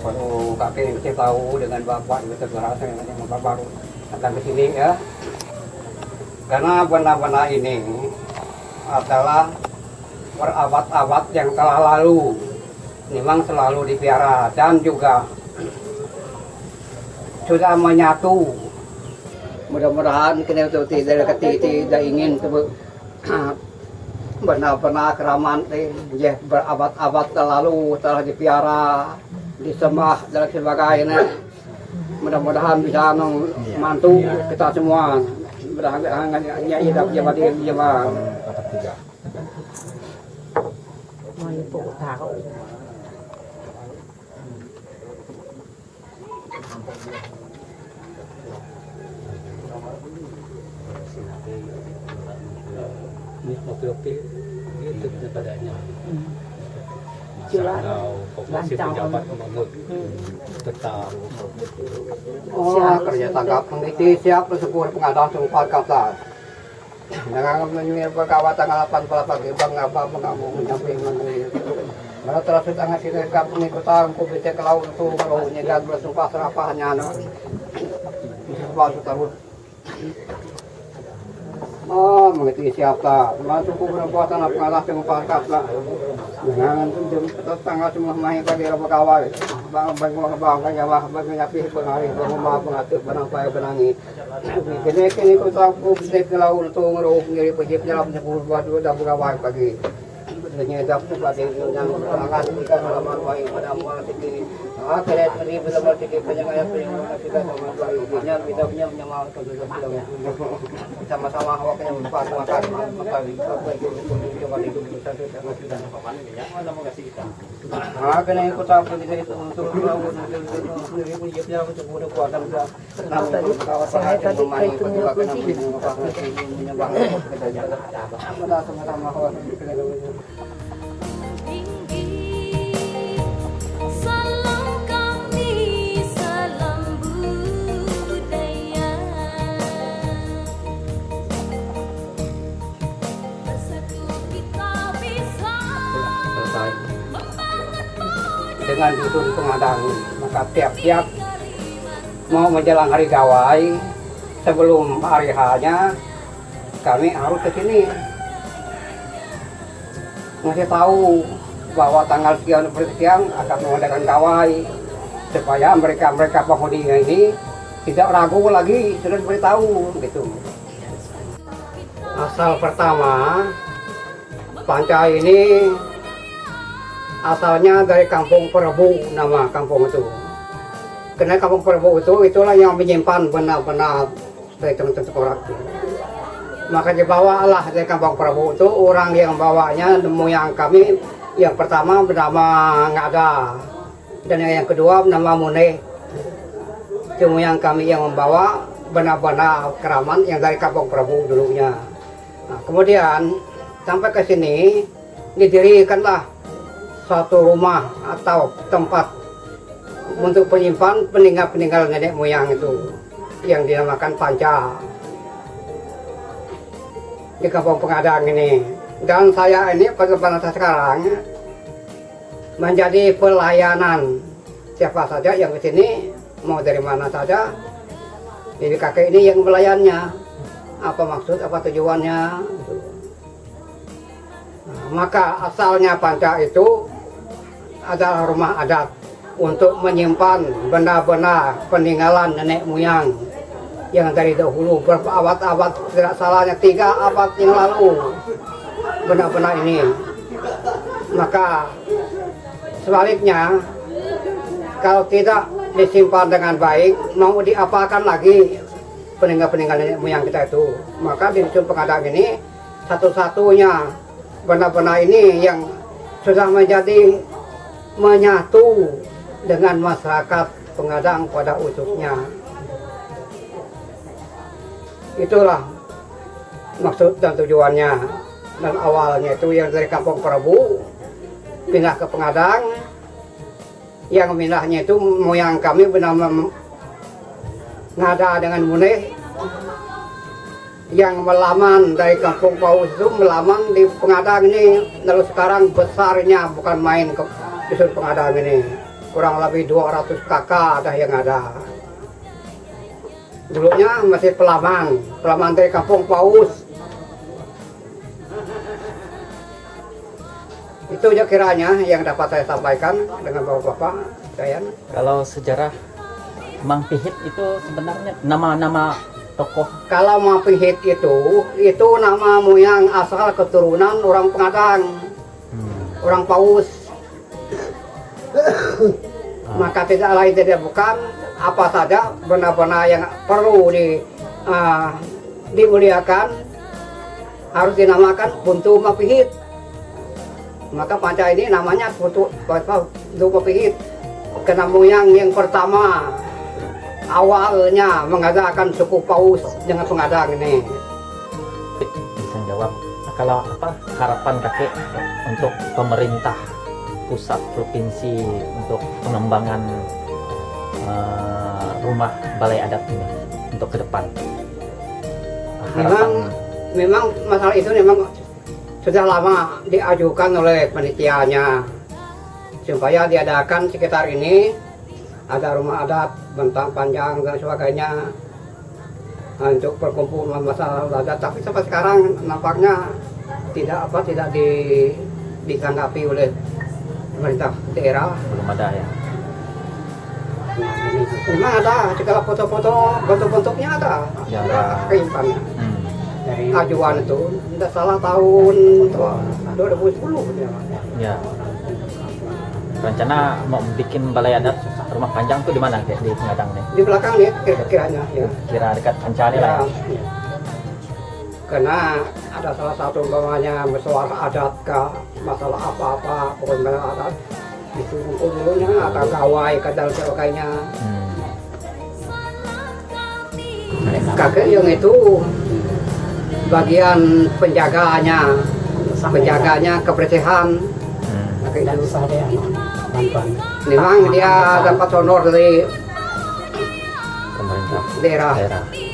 Baru kakek saya tahu dengan bapak itu berasa yang bapak baru datang ke sini ya. Karena benda-benda ini adalah berabad-abad yang telah lalu, memang selalu dipelihara dan juga sudah menyatu. Mudah-mudahan kita itu tidak ingin benda-benda keramat ya berabad-abad lalu telah dipelihara, disembah dan sebagainya. Mudah-mudahan bisa membantu kita semua. Mudah-mudahan hanya hidup jemaah. Ini kopi-kopi itu padanya. Jualan Populasi pejabat menurut tetap. Oh, kerja tangkap peneliti siap bersyukur pengadaan sempat kapal. Dengan menyuir perkawat tanggal 8 pagi bang apa mengamuk menyamping menteri. Kalau terus tangan sini kap pengikutan kubite ke laut itu kalau nyegat bersumpah serapahnya no. Sumpah terus. Oh, mengerti siapa? Masuk perbuatan apa ngalah sempat kapal. Jangan tunjuk tanggal semua main bagi pegawai. Bang bagi nyapi pengaruh bang pengatur benang payah benangi. Kini ku tahu bisnis laut tu ngeruh ngiri pergi penyelam sepuluh buat dua pegawai pagi. Ternyata seperti yang akan kita halaman baik pada mual tinggi. Keret ini betul-betul tinggi penyangaya penyangaya kita sama baiknya kita punya menyamal sama-sama awak yang empat makan makan apa itu coba itu bisa kita. Kena ikut tahu kita itu untuk laut sendiri punya penyelam sepuluh kuat dan sudah kawasan yang bermain juga kena menyembah kita sama-sama awak dengan dusun pengadang, maka tiap-tiap mau menjelang hari gawai sebelum hari hanya kami harus ke sini ngasih tahu bahwa tanggal sekian sekian akan mengadakan gawai supaya mereka penghuni ini tidak ragu lagi, sudah diberitahu gitu. Asal pertama panca ini asalnya dari Kampung Prabu, nama kampung itu. Karena Kampung Prabu itulah yang menyimpan benar-benar dari teman-teman sekolah. Maka dibawalah dari Kampung Prabu itu orang yang bawanya moyang kami. Yang pertama bernama Ngada dan yang kedua bernama Muneh. Itu moyang kami yang membawa benar-benar keramat yang dari Kampung Prabu dulunya. Nah, kemudian sampai ke sini didirikanlah suatu rumah atau tempat untuk penyimpan peninggal nenek moyang itu yang dinamakan panca di Kampung Pengadang ini. Dan saya ini pada saya sekarang menjadi pelayanan siapa saja yang ke sini mau dari mana saja. Jadi kakek ini yang melayannya, apa maksud, apa tujuannya. Nah, maka asalnya panca itu adalah rumah adat untuk menyimpan benda-benda peninggalan nenek moyang yang dari dahulu berabad-abad, tidak salahnya 3 abad yang lalu benda-benda ini. Maka sebaliknya kalau tidak disimpan dengan baik, mau diapakan lagi peninggal-peninggal nenek moyang kita itu. Maka di dusun Pengadang ini satu-satunya benda-benda ini yang sudah menjadi menyatu dengan masyarakat Pengadang pada utuhnya. Itulah maksud dan tujuannya. Dan awalnya itu yang dari Kampung Prabu pindah ke Pengadang. Yang pindahnya itu moyang kami bernama Ngada dengan Muneh yang melaman dari Kampung Paus itu melaman di Pengadang ini. Lalu sekarang besarnya bukan main ke dusun Pengadang ini. kurang lebih 200 kakak ada yang ada. Dulunya masih pelaman dari kampung Paus. Itu aja kiranya yang dapat saya sampaikan dengan bapak-bapak sekalian. Kalau sejarah Mang Pihit itu sebenarnya nama-nama tokoh. Kalau Mang Pihit itu nama moyang asal keturunan orang Pengadang, orang Paus. Maka tidak lain tidak bukan apa saja benda-benda yang perlu dimuliakan harus dinamakan Buntu Mapihit. Maka panca ini namanya Buntu Mapihit karena moyang yang pertama awalnya mengadakan suku Paus dengan Pengadang ini. Bisa jawab kalau apa harapan kakek untuk pemerintah pusat provinsi untuk pengembangan rumah balai adat ini untuk ke depan. Memang masalah itu memang sudah lama diajukan oleh panitianya supaya diadakan sekitar ini ada rumah adat bentang panjang dan sebagainya untuk perkumpulan masalah adat, tapi sampai sekarang nampaknya tidak ditanggapi oleh pemerintah daerah. Belum ada ya. Memang ada segala foto-foto bentuk-bentuknya ada, Ya, ada keinfannya. dari Ajuan itu tidak salah tahun 2010 Ya. Rencana mau bikin balai adat rumah panjang tuh di mana kayak di Pengadang nih? di belakang nih kira-kiranya ya. Kira dekat Pancali lah. Ya. Karena ada salah satu umpamanya masalah adat kah, masalah apa-apa pokoknya adat itu dulunya atau gawai kadal sebagainya. Kakek yang itu bagian penjaganya kebersihan. Kakek itu bantuan memang dia dapat honor dari Pemerintah daerah. daerah.